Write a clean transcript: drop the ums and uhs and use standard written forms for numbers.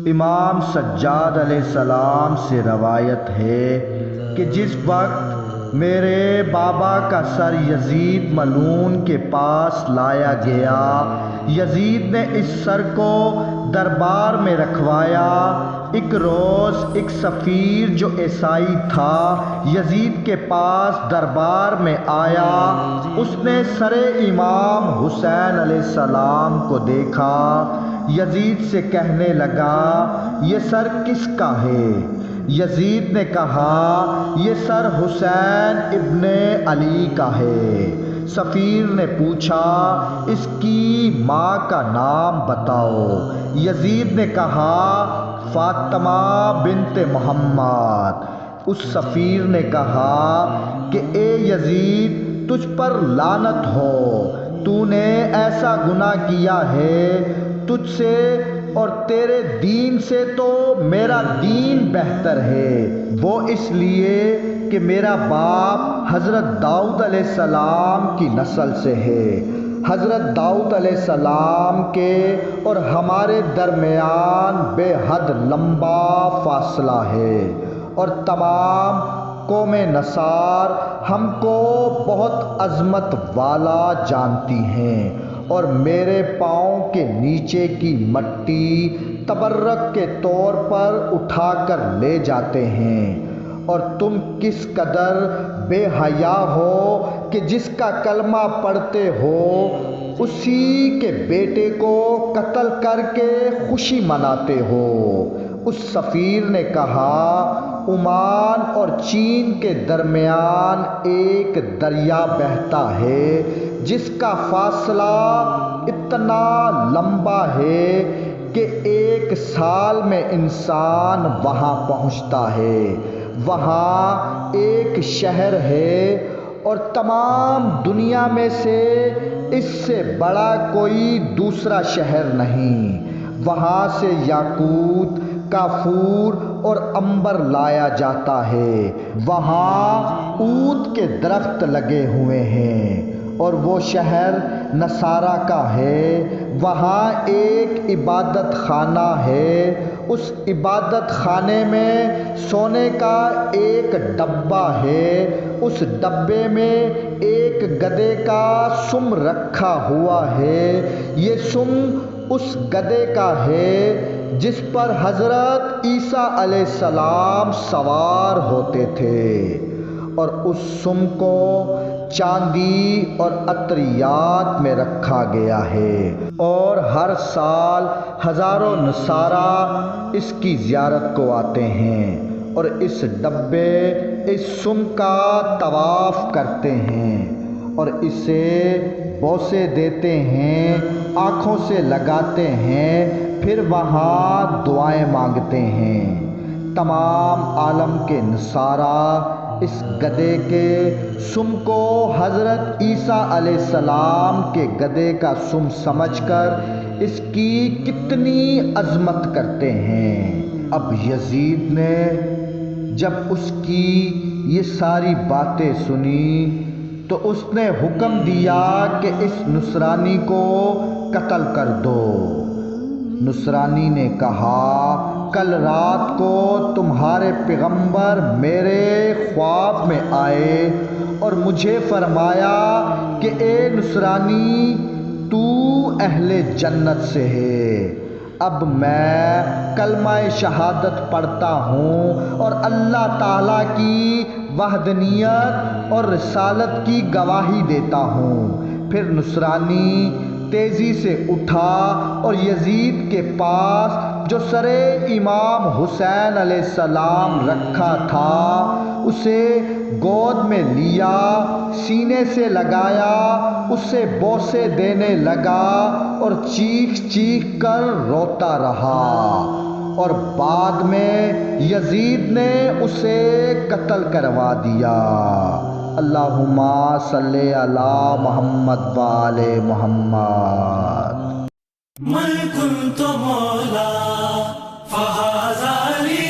امام سجاد علیہ السلام سے روایت ہے کہ جس وقت میرے بابا کا سر یزید ملعون کے پاس لایا گیا، یزید نے اس سر کو دربار میں رکھوایا۔ ایک روز ایک سفیر جو عیسائی تھا یزید کے پاس دربار میں آیا۔ اس نے سر امام حسین علیہ السلام کو دیکھا، یزید سے کہنے لگا، یہ سر کس کا ہے؟ یزید نے کہا، یہ سر حسین ابن علی کا ہے۔ سفیر نے پوچھا، اس کی ماں کا نام بتاؤ۔ یزید نے کہا، فاطمہ بنت محمد۔ اس سفیر نے کہا کہ اے یزید، تجھ پر لعنت ہو، تو نے ایسا گناہ کیا ہے، تجھ سے اور تیرے دین سے تو میرا دین بہتر ہے۔ وہ اس لیے کہ میرا باپ حضرت داؤد علیہ السلام کی نسل سے ہے۔ حضرت داؤد علیہ السلام کے اور ہمارے درمیان بے حد لمبا فاصلہ ہے، اور تمام قوم نصار ہم کو بہت عظمت والا جانتی ہیں، اور میرے پاؤں کے نیچے کی مٹی تبرک کے طور پر اٹھا کر لے جاتے ہیں۔ اور تم کس قدر بے حیا ہو کہ جس کا کلمہ پڑھتے ہو اسی کے بیٹے کو قتل کر کے خوشی مناتے ہو۔ اس سفیر نے کہا، عمان اور چین کے درمیان ایک دریا بہتا ہے جس کا فاصلہ اتنا لمبا ہے کہ 1 سال میں انسان وہاں پہنچتا ہے۔ وہاں ایک شہر ہے اور تمام دنیا میں سے اس سے بڑا کوئی دوسرا شہر نہیں۔ وہاں سے یاقوت، کافور اور عنبر لایا جاتا ہے۔ وہاں عود کے درخت لگے ہوئے ہیں، اور وہ شہر نصارہ کا ہے۔ وہاں ایک عبادت خانہ ہے، اس عبادت خانے میں سونے کا ایک ڈبہ ہے، اس ڈبے میں ایک گدھے کا سم رکھا ہوا ہے۔ یہ سم اس گدھے کا ہے جس پر حضرت عیسیٰ علیہ السلام سوار ہوتے تھے، اور اس سم کو چاندی اور عطریات میں رکھا گیا ہے، اور ہر سال ہزاروں نصارہ اس کی زیارت کو آتے ہیں اور اس ڈبے، اس سم کا طواف کرتے ہیں اور اسے بوسے دیتے ہیں، آنکھوں سے لگاتے ہیں، پھر وہاں دعائیں مانگتے ہیں۔ تمام عالم کے نصارہ اس گدھے کے سم کو حضرت عیسیٰ علیہ السلام کے گدھے کا سم سمجھ کر اس کی کتنی عظمت کرتے ہیں۔ اب یزید نے جب اس کی یہ ساری باتیں سنی تو اس نے حکم دیا کہ اس نصرانی کو قتل کر دو۔ نصرانی نے کہا، کل رات کو تمہارے پیغمبر میرے خواب میں آئے اور مجھے فرمایا کہ اے نصرانی، تو اہل جنت سے ہے۔ اب میں کلمہ شہادت پڑھتا ہوں اور اللہ تعالیٰ کی وحدانیت اور رسالت کی گواہی دیتا ہوں۔ پھر نصرانی تیزی سے اٹھا اور یزید کے پاس جو سر امام حسین علیہ السلام رکھا تھا اسے گود میں لیا، سینے سے لگایا، اسے بوسے دینے لگا اور چیخ چیخ کر روتا رہا، اور بعد میں یزید نے اسے قتل کروا دیا۔ اللہم صلی علی محمد وآل محمد۔ من كنت مولا فهذا لي